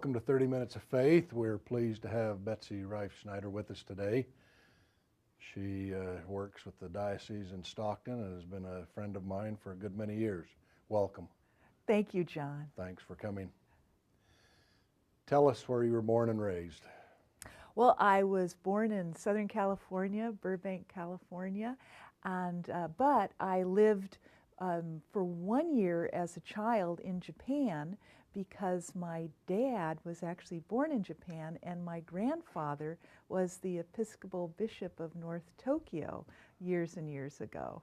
Welcome to 30 Minutes of Faith. We're pleased to have Betsy Reifsnider with us today. She works with the Diocese in Stockton and has been a friend of mine for a good many years. Welcome. Thank you, John. Thanks for coming. Tell us where you were born and raised. Well, I was born in Southern California, Burbank, California, and but I lived for 1 year as a child in Japan because my dad was actually born in Japan and my grandfather was the Episcopal Bishop of North Tokyo years and years ago.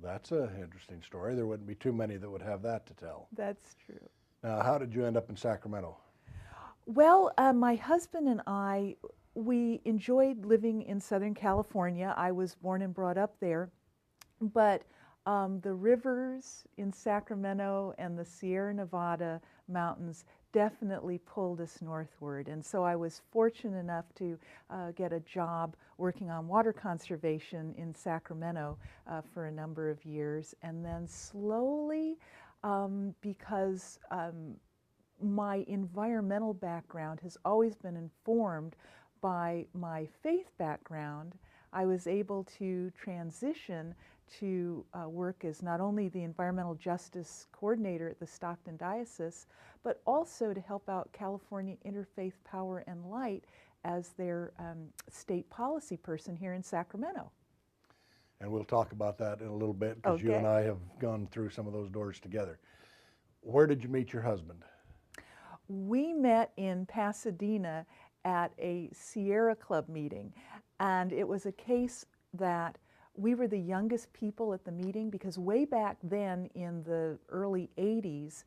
That's an interesting story. There wouldn't be too many that would have that to tell. That's true. Now, how did you end up in Sacramento? Well, my husband and I, we enjoyed living in Southern California. I was born and brought up there, but the rivers in Sacramento and the Sierra Nevada mountains definitely pulled us northward. And so I was fortunate enough to get a job working on water conservation in Sacramento for a number of years. And then slowly, because my environmental background has always been informed by my faith background, I was able to transition to work as not only the environmental justice coordinator at the Stockton Diocese, but also to help out California Interfaith Power and Light as their state policy person here in Sacramento. And we'll talk about that in a little bit because you and I have gone through some of those doors together. Where did you meet your husband? We met in Pasadena at a Sierra Club meeting, and it was a case that we were the youngest people at the meeting because way back then in the early 80s,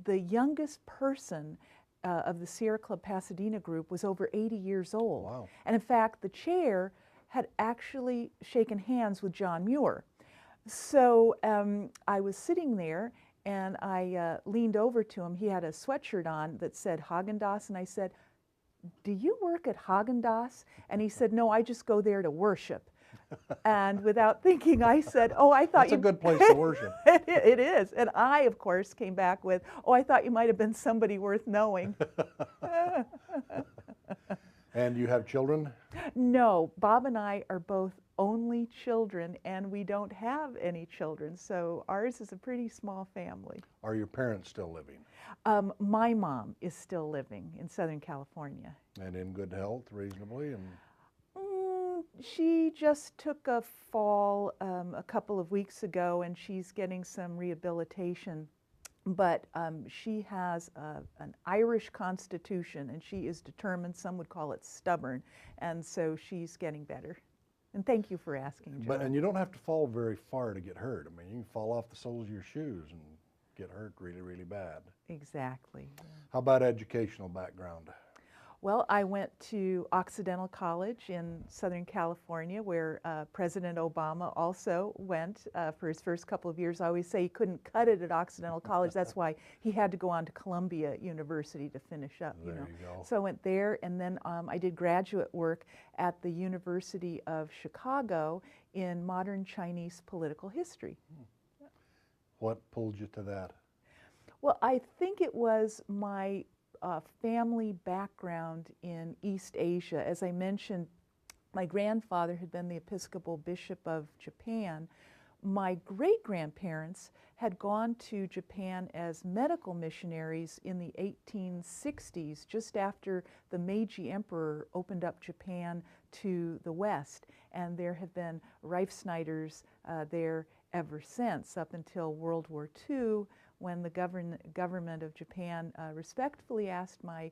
the youngest person of the Sierra Club Pasadena group was over 80 years old. Wow. And in fact, the chair had actually shaken hands with John Muir. So I was sitting there and I leaned over to him. He had a sweatshirt on that said Haagen-Dazs, and I said, "Do you work at Haagen-Dazs?" And he said, "No, I just go there to worship." And without thinking, I said, "Oh, I thought That's a good place to worship." It is. And I, of course, came back with, "Oh, I thought you might have been somebody worth knowing." And you have children? No, Bob and I are both only children, and we don't have any children, so ours is a pretty small family. Are your parents still living? My mom is still living in Southern California. And in good health, reasonably? And she just took a fall a couple of weeks ago, and she's getting some rehabilitation. But she has an Irish constitution, and she is determined. Some would call it stubborn, and so she's getting better. And thank you for asking, John. And you don't have to fall very far to get hurt. I mean, you can fall off the soles of your shoes and get hurt really, really bad. Exactly. Yeah. How about educational background? Well, I went to Occidental College in Southern California, where President Obama also went for his first couple of years. I always say he couldn't cut it at Occidental College. That's why he had to go on to Columbia University to finish up. There you go. So I went there, and then I did graduate work at the University of Chicago in modern Chinese political history. What pulled you to that? Well, I think it was my family background in East Asia. As I mentioned, my grandfather had been the Episcopal Bishop of Japan. My great-grandparents had gone to Japan as medical missionaries in the 1860s, just after the Meiji Emperor opened up Japan to the West. And there have been Reifsniders there ever since, up until World War II, when the government of Japan respectfully asked my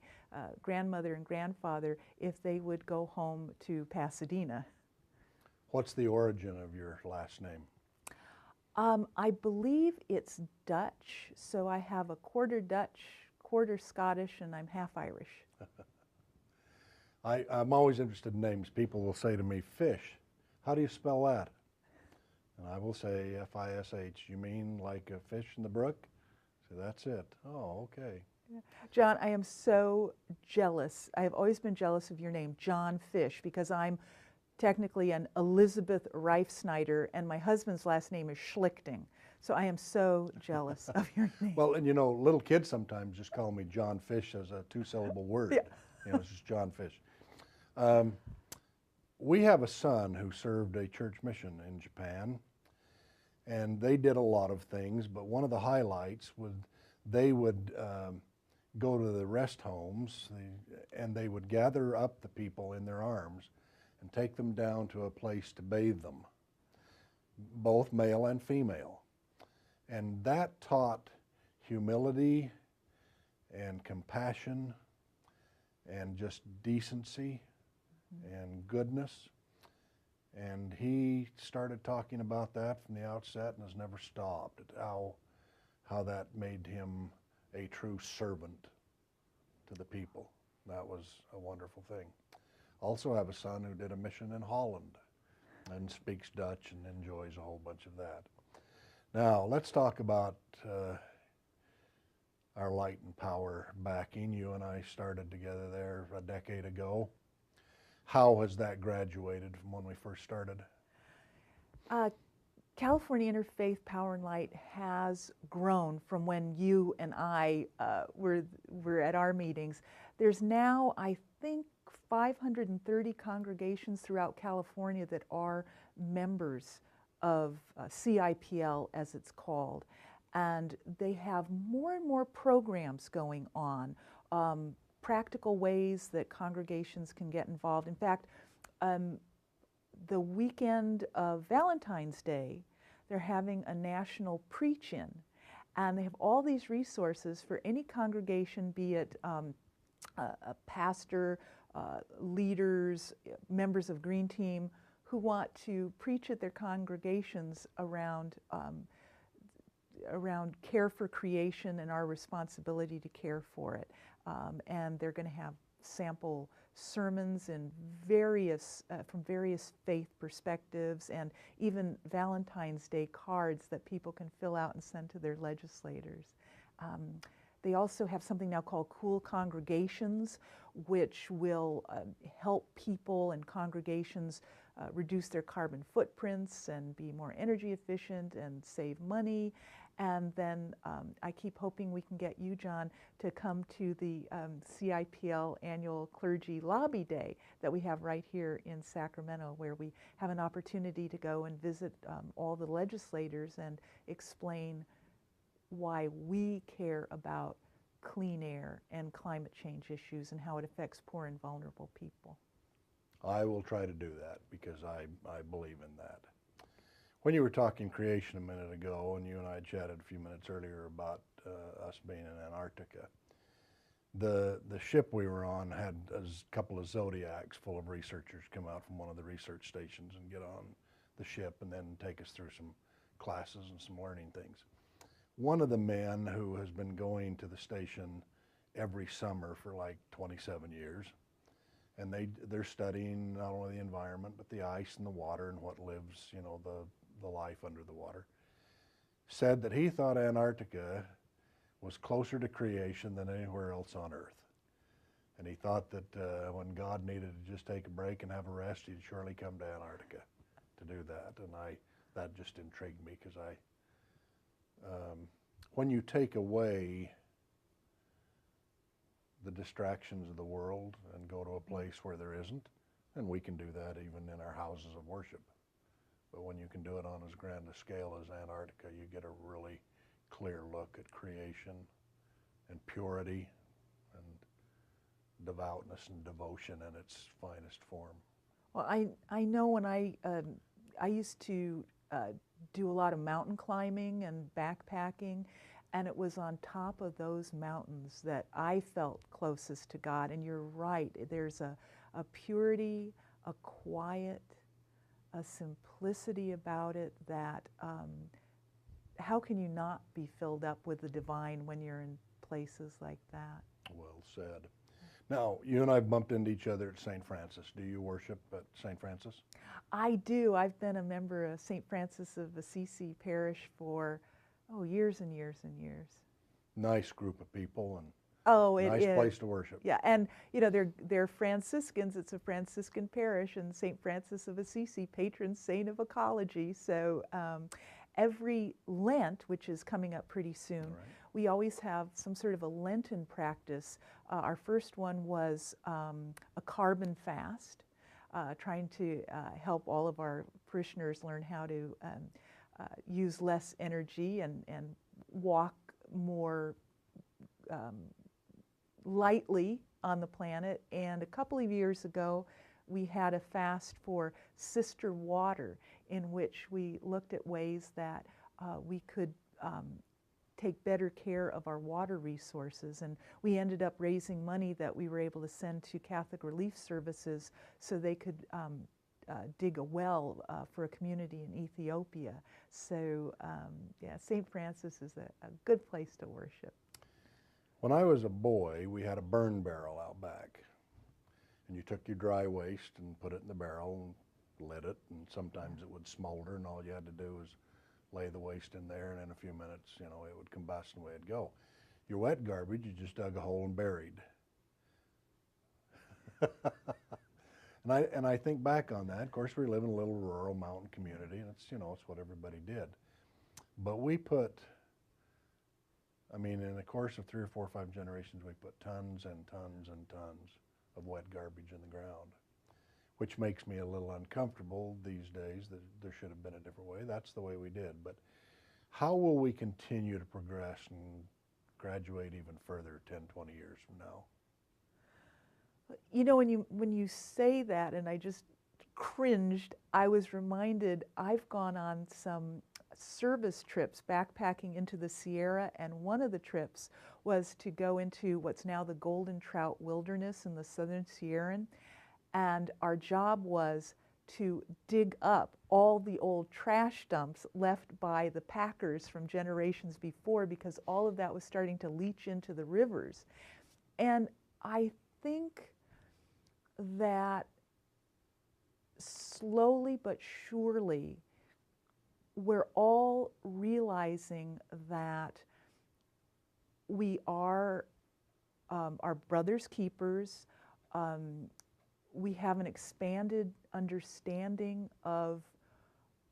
grandmother and grandfather if they would go home to Pasadena. What's the origin of your last name? I believe it's Dutch, so I have a quarter Dutch, quarter Scottish, and I'm half Irish. I'm always interested in names. People will say to me, Fish. How do you spell that? And I will say F-I-S-H. You mean like a fish in the brook? So that's it. Oh, okay. Yeah. John, I am so jealous. I have always been jealous of your name, Jon Fish, because I'm technically an Elizabeth Reifsnider, and my husband's last name is Schlichting. So I am so jealous of your name. Well, and you know, little kids sometimes just call me John Fish as a two-syllable word. Yeah. You know, it's just John Fish. We have a son who served a church mission in Japan, and they did a lot of things, but one of the highlights was they would go to the rest homes, and they would gather up the people in their arms and take them down to a place to bathe them, both male and female. And that taught humility and compassion and just decency and goodness. And he started talking about that from the outset and has never stopped, how that made him a true servant to the people. That was a wonderful thing. Also have a son who did a mission in Holland and speaks Dutch and enjoys a whole bunch of that. Now, let's talk about our Light and Power backing. You and I started together there a decade ago. How has that graduated from when we first started? California Interfaith Power and Light has grown from when you and I were at our meetings. There's now, I think, 530 congregations throughout California that are members of CIPL, as it's called. And they have more and more programs going on, practical ways that congregations can get involved. In fact, the weekend of Valentine's Day, they're having a national preach-in, and they have all these resources for any congregation, be it a pastor, leaders, members of Green Team, who want to preach at their congregations around care for creation and our responsibility to care for it. And they're going to have sample sermons in from various faith perspectives, and even Valentine's Day cards that people can fill out and send to their legislators. They also have something now called Cool Congregations, which will help people and congregations reduce their carbon footprints and be more energy efficient and save money. And then I keep hoping we can get you, John, to come to the CIPL annual Clergy Lobby Day that we have right here in Sacramento, where we have an opportunity to go and visit all the legislators and explain why we care about clean air and climate change issues and how it affects poor and vulnerable people. I will try to do that because I believe in that. When you were talking creation a minute ago, and you and I chatted a few minutes earlier about us being in Antarctica, the ship we were on had a couple of Zodiacs full of researchers come out from one of the research stations and get on the ship and then take us through some classes and some learning things. One of the men who has been going to the station every summer for like 27 years, and they're studying not only the environment but the ice and the water and what lives, you know, the life under the water, said that he thought Antarctica was closer to creation than anywhere else on Earth. And he thought that when God needed to just take a break and have a rest, he'd surely come to Antarctica to do that. And that just intrigued me, because when you take away the distractions of the world and go to a place where there isn't, and we can do that even in our houses of worship. But when you can do it on as grand a scale as Antarctica, you get a really clear look at creation and purity and devoutness and devotion in its finest form. Well, I know when I used to do a lot of mountain climbing and backpacking, and it was on top of those mountains that I felt closest to God. And you're right, there's a purity, a quiet, a simplicity about it that how can you not be filled up with the divine when you're in places like that? Well said. Now, you and I bumped into each other at St. Francis. Do you worship at St. Francis? I do. I've been a member of St. Francis of Assisi Parish for years and years and years. Nice group of people, and it is. Nice place to worship. Yeah, and you know, they're Franciscans. It's a Franciscan parish, and St. Francis of Assisi, patron saint of ecology. So, every Lent, which is coming up pretty soon, Right. we always have some sort of a Lenten practice. Our first one was a carbon fast, trying to help all of our parishioners learn how to use less energy and walk more lightly on the planet. And a couple of years ago, we had a fast for Sister Water, in which we looked at ways that we could take better care of our water resources. And we ended up raising money that we were able to send to Catholic Relief Services so they could dig a well for a community in Ethiopia. So yeah, St. Francis is a good place to worship. When I was a boy, we had a burn barrel out back. And you took your dry waste and put it in the barrel and lit it, and sometimes it would smolder, and all you had to do was lay the waste in there, and in a few minutes, you know, it would combust and away it'd go. Your wet garbage, you just dug a hole and buried. And I think back on that. Of course, we live in a little rural mountain community, and it's, you know, it's what everybody did. But we put, I mean, in the course of 3 or 4 or 5 generations, we put tons and tons and tons of wet garbage in the ground, which makes me a little uncomfortable these days that there should have been a different way. That's the way we did. But how will we continue to progress and graduate even further 10, 20 years from now? You know, when you say that, and I just cringed, I was reminded I've gone on some service trips backpacking into the Sierra, and one of the trips was to go into what's now the Golden Trout Wilderness in the Southern Sierra, and our job was to dig up all the old trash dumps left by the packers from generations before, because all of that was starting to leach into the rivers. And I think that slowly but surely we're all realizing that we are our brother's keepers. We have an expanded understanding of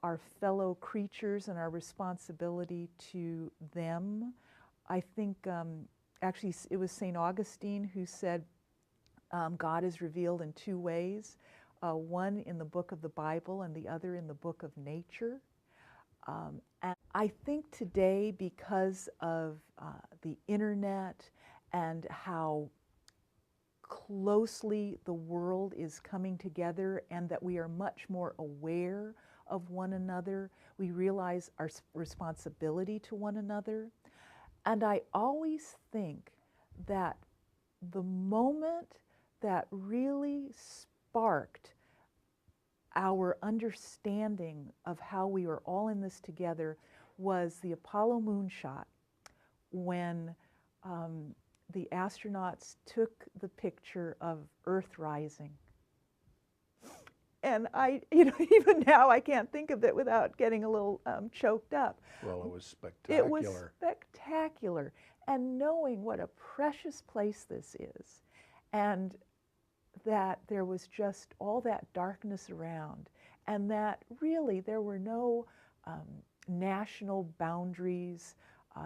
our fellow creatures and our responsibility to them. I think actually it was St. Augustine who said God is revealed in 2 ways, one in the book of the Bible and the other in the book of nature. And I think today, because of the internet and how closely the world is coming together, and that we are much more aware of one another, we realize our responsibility to one another. And I always think that the moment that really sparked our understanding of how we were all in this together was the Apollo moonshot, when the astronauts took the picture of Earth rising. And even now I can't think of it without getting a little choked up. Well, it was spectacular. It was spectacular. And knowing what a precious place this is, and that there was just all that darkness around, and that really there were no national boundaries,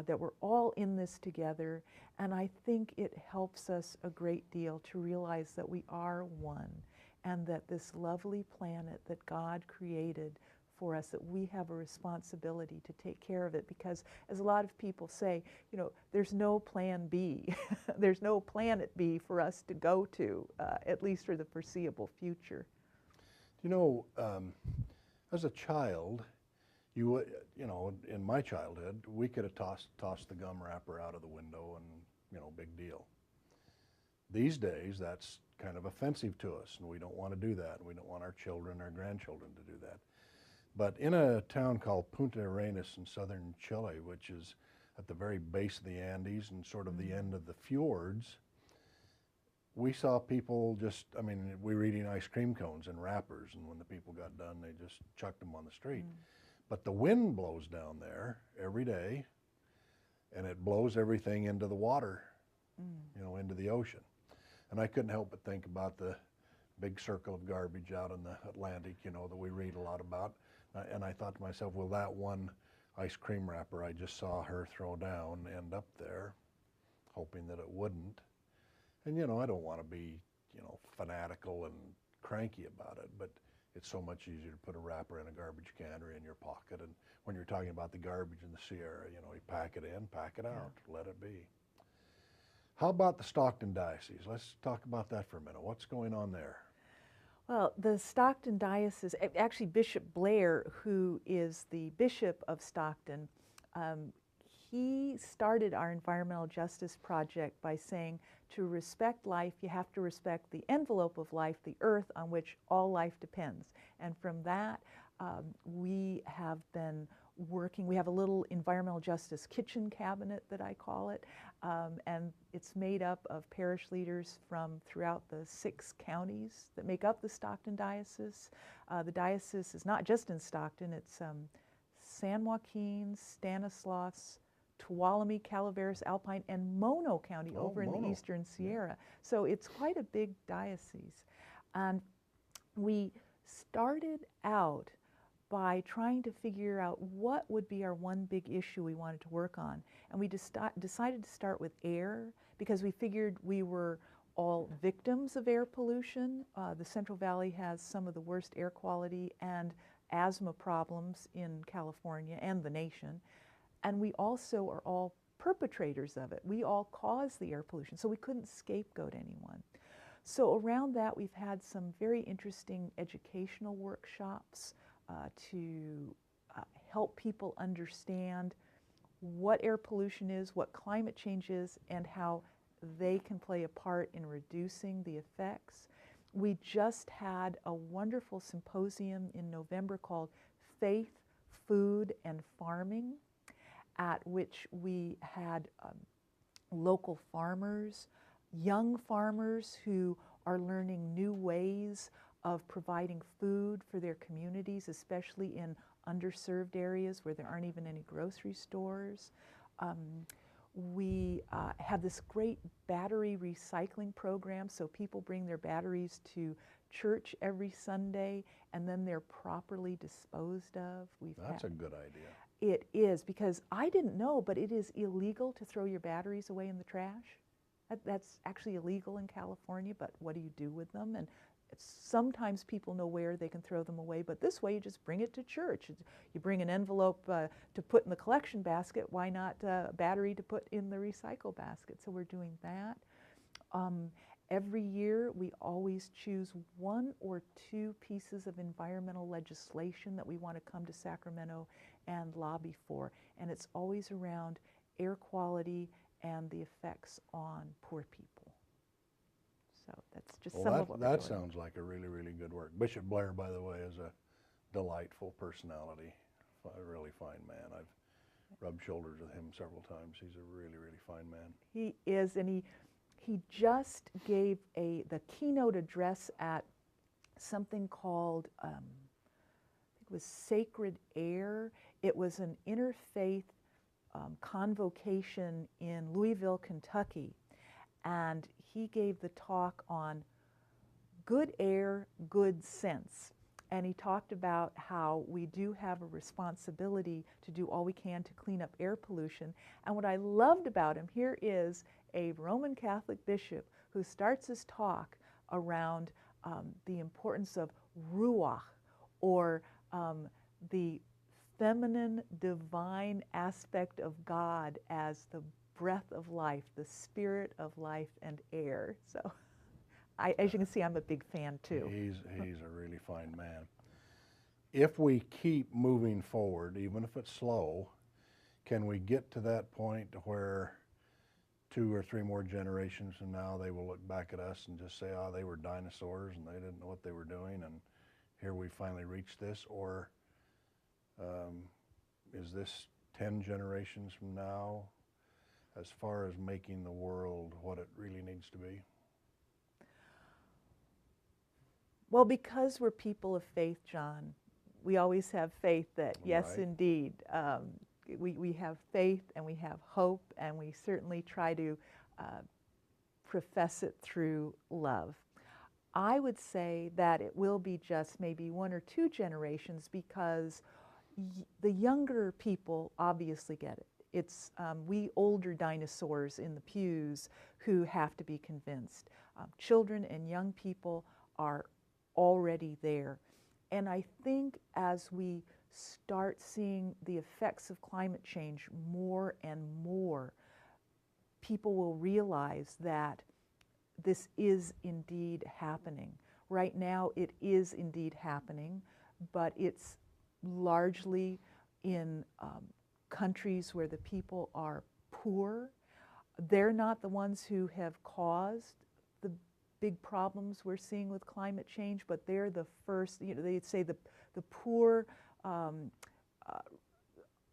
that we're all in this together. And I think it helps us a great deal to realize that we are one, and that this lovely planet that God created for us, that we have a responsibility to take care of it. Because as a lot of people say, you know, there's no plan B. There's no planet B for us to go to, at least for the foreseeable future. You know, as a child, you know, in my childhood, we could have tossed the gum wrapper out of the window and, you know, big deal. These days, that's kind of offensive to us, and we don't want to do that. We don't want our children, our grandchildren to do that. But in a town called Punta Arenas in southern Chile, which is at the very base of the Andes and sort of the end of the fjords, we saw people just, I mean, we were eating ice cream cones in wrappers, and when the people got done, they just chucked them on the street. But the wind blows down there every day, and it blows everything into the water, you know, into the ocean. And I couldn't help but think about the big circle of garbage out in the Atlantic, you know, that we read a lot about. And I thought to myself, will that one ice cream wrapper I just saw her throw down end up there, hoping that it wouldn't. And you know, I don't want to be, you know, fanatical and cranky about it, but it's so much easier to put a wrapper in a garbage can or in your pocket. And when you're talking about the garbage in the Sierra, you know, you pack it in, pack it out, let it be. How about the Stockton Diocese? Let's talk about that for a minute. What's going on there? Well, the Stockton Diocese, actually Bishop Blair, who is the Bishop of Stockton, he started our environmental justice project by saying to respect life, you have to respect the envelope of life, the earth on which all life depends. And from that, we have been working. We have a little environmental justice kitchen cabinet that I call it, and it's made up of parish leaders from throughout the 6 counties that make up the Stockton Diocese. The diocese is not just in Stockton, it's San Joaquin, Stanislaus, Tuolumne, Calaveras, Alpine, and Mono County over in the Eastern Sierra. Yeah. So it's quite a big diocese. And we started out by trying to figure out what would be our one big issue we wanted to work on. And we decided to start with air because we figured we were all victims of air pollution. The Central Valley has some of the worst air quality and asthma problems in California and the nation. And we also are all perpetrators of it. We all cause the air pollution, so we couldn't scapegoat anyone. So around that, we've had some very interesting educational workshops to help people understand what air pollution is, what climate change is, and how they can play a part in reducing the effects. We just had a wonderful symposium in November called Faith, Food, and Farming, at which we had local farmers, young farmers who are learning new ways of providing food for their communities, especially in underserved areas where there aren't even any grocery stores. We have this great battery recycling program, so people bring their batteries to church every Sunday and then they're properly disposed of. That's a good idea. It is, because I didn't know, but it is illegal to throw your batteries away in the trash. That's actually illegal in California, but what do you do with them? And sometimes people know where they can throw them away, but this way you just bring it to church. You bring an envelope to put in the collection basket, why not a battery to put in the recycle basket? So we're doing that. Every year we always choose 1 or 2 pieces of environmental legislation that we want to come to Sacramento and lobby for, and it's always around air quality and the effects on poor people. So that's just some of what we're doing. That sounds like a really, really good work. Bishop Blair, by the way, is a delightful personality, a really fine man. I've rubbed shoulders with him several times. He's a really, really fine man. He is, and he just gave the keynote address at something called, I think it was Sacred Air. It was an interfaith convocation in Louisville, Kentucky. And he gave the talk on good air, good sense. And he talked about how we do have a responsibility to do all we can to clean up air pollution. And what I loved about him, here is a Roman Catholic bishop who starts his talk around the importance of ruach, or the feminine, divine aspect of God as the breath of life, the spirit of life and air. So, as you can see, I'm a big fan too. He's a really fine man. If we keep moving forward, even if it's slow, can we get to that point where 2 or 3 more generations from now they will look back at us and just say, oh, they were dinosaurs and they didn't know what they were doing, and here we finally reached this? Or is this 10 generations from now as far as making the world what it really needs to be? Well, because we're people of faith, John, we always have faith that, yes, Right. indeed, we have faith and we have hope, and we certainly try to profess it through love. I would say that it will be just maybe 1 or 2 generations, because the younger people obviously get it. It's we older dinosaurs in the pews who have to be convinced. Children and young people are already there. And I think as we start seeing the effects of climate change more and more, people will realize that this is indeed happening. Right now it is indeed happening, but it's largely in countries where the people are poor. They're not the ones who have caused the big problems we're seeing with climate change, but they're the first, they'd say the poor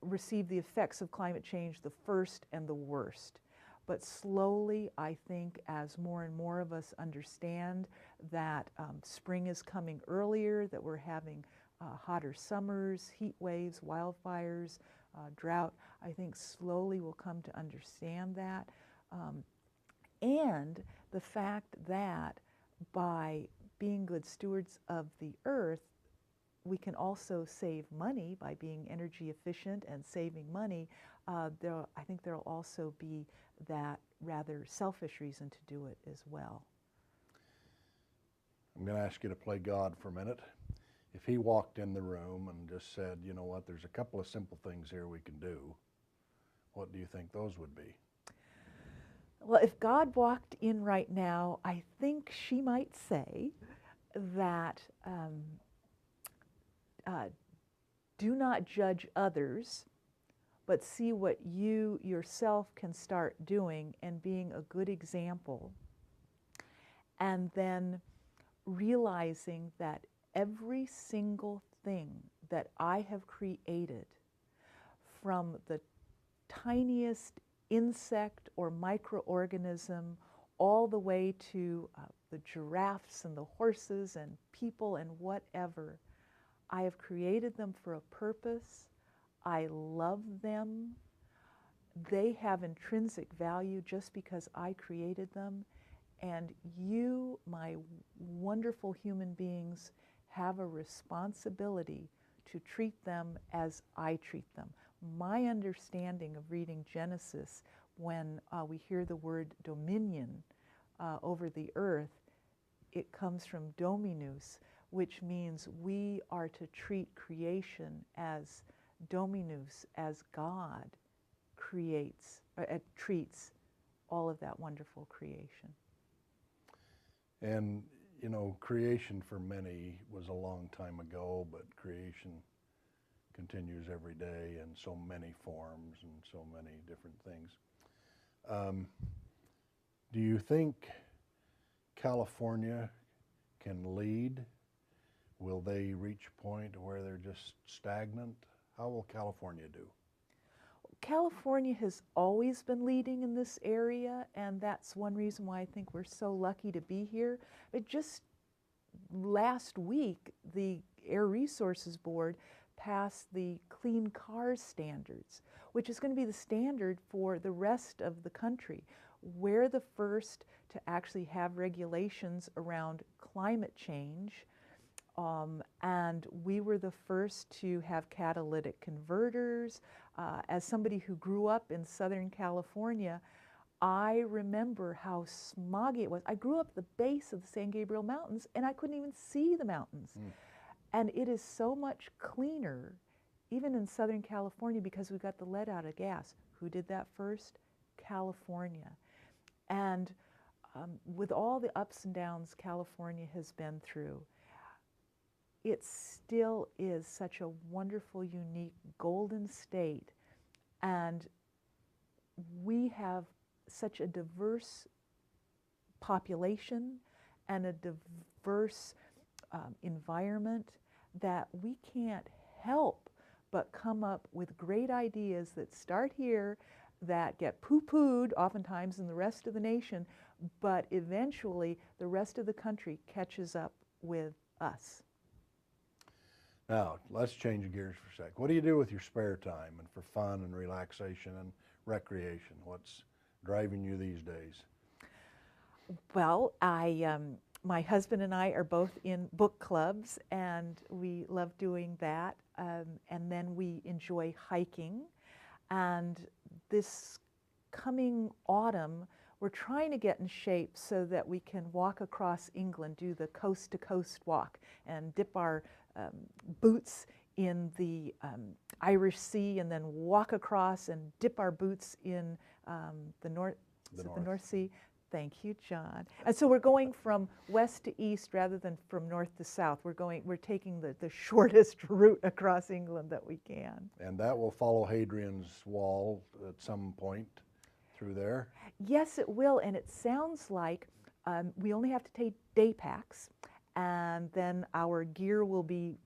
receive the effects of climate change the first and the worst. But slowly, I think, as more and more of us understand that spring is coming earlier, that we're having hotter summers, heat waves, wildfires, drought, I think slowly we'll come to understand that. And the fact that by being good stewards of the earth, we can also save money by being energy efficient and saving money. I think there'll also be that rather selfish reason to do it as well. I'm going to ask you to play God for a minute. If he walked in the room and just said, you know what, there's a couple of simple things here we can do, what do you think those would be? Well, if God walked in right now, I think she might say that do not judge others, but see what you yourself can start doing and being a good example. And then realizing that every single thing that I have created, from the tiniest insect or microorganism all the way to the giraffes and the horses and people and whatever, I have created them for a purpose. I love them. They have intrinsic value just because I created them. And you, my wonderful human beings, have a responsibility to treat them as I treat them. My understanding of reading Genesis, when we hear the word dominion over the earth, it comes from dominus, which means we are to treat creation as dominus, as God creates, treats all of that wonderful creation. And, you know, creation for many was a long time ago, but creation continues every day in so many forms and so many different things. Do you think California can lead? Will they reach a point where they're just stagnant? How will California do? California has always been leading in this area, and that's one reason why I think we're so lucky to be here. But just last week, the Air Resources Board passed the Clean Cars Standards, which is going to be the standard for the rest of the country. We're the first to actually have regulations around climate change. And we were the first to have catalytic converters. As somebody who grew up in Southern California, I remember how smoggy it was. I grew up at the base of the San Gabriel Mountains, and I couldn't even see the mountains. And it is so much cleaner, even in Southern California, because we got the lead out of gas. Who did that first? California. And with all the ups and downs California has been through, it still is such a wonderful, unique, golden state. And we have such a diverse population and a diverse environment that we can't help but come up with great ideas that start here, that get poo-pooed oftentimes in the rest of the nation, but eventually the rest of the country catches up with us. Now, let's change gears for a sec. What do you do with your spare time and for fun and relaxation and recreation? What's driving you these days? Well, my husband and I are both in book clubs, and we love doing that. and then we enjoy hiking. And this coming autumn, we're trying to get in shape so that we can walk across England, do the coast-to-coast walk, and dip our boots in the Irish Sea, and then walk across and dip our boots in the North Sea. Thank you, John. And so we're going from west to east rather than from north to south. We're taking the shortest route across England that we can. And that will follow Hadrian's Wall at some point through there? Yes, it will, and it sounds like we only have to take day packs, and then our gear will be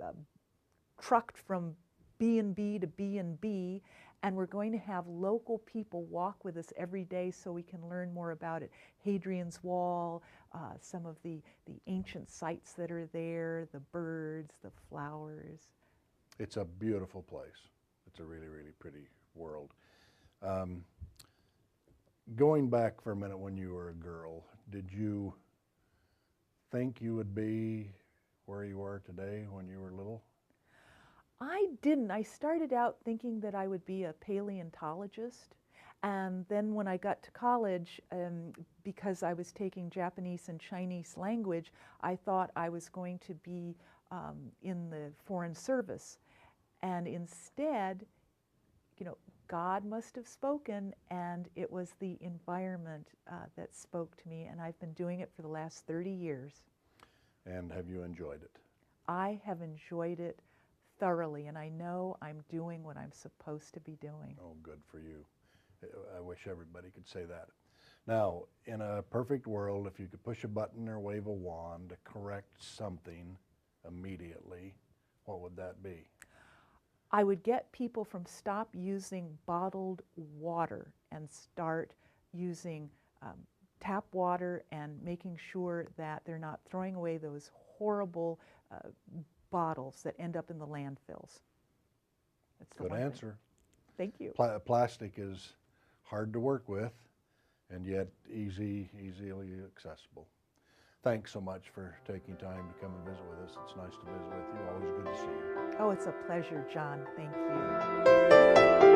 trucked from B&B to B&B, and we're going to have local people walk with us every day so we can learn more about it. Hadrian's Wall, some of the ancient sites that are there, the birds, the flowers. It's a beautiful place. It's a really, really pretty world. Going back for a minute when you were a girl, did you think you would be where you are today when you were little? I didn't. I started out thinking that I would be a paleontologist, and then when I got to college, because I was taking Japanese and Chinese language, I thought I was going to be in the Foreign Service. And instead, you know, God must have spoken, and it was the environment that spoke to me, and I've been doing it for the last 30 years. And have you enjoyed it? I have enjoyed it thoroughly, and I know I'm doing what I'm supposed to be doing. Oh, good for you. I wish everybody could say that. Now, in a perfect world, if you could push a button or wave a wand to correct something immediately, what would that be? I would get people from stop using bottled water and start using tap water, and making sure that they're not throwing away those horrible bottles that end up in the landfills. That's the Good answer. Thank you. Plastic is hard to work with, and yet easily accessible. Thanks so much for taking time to come and visit with us. It's nice to visit with you. Always good to see you. Oh, it's a pleasure, John. Thank you.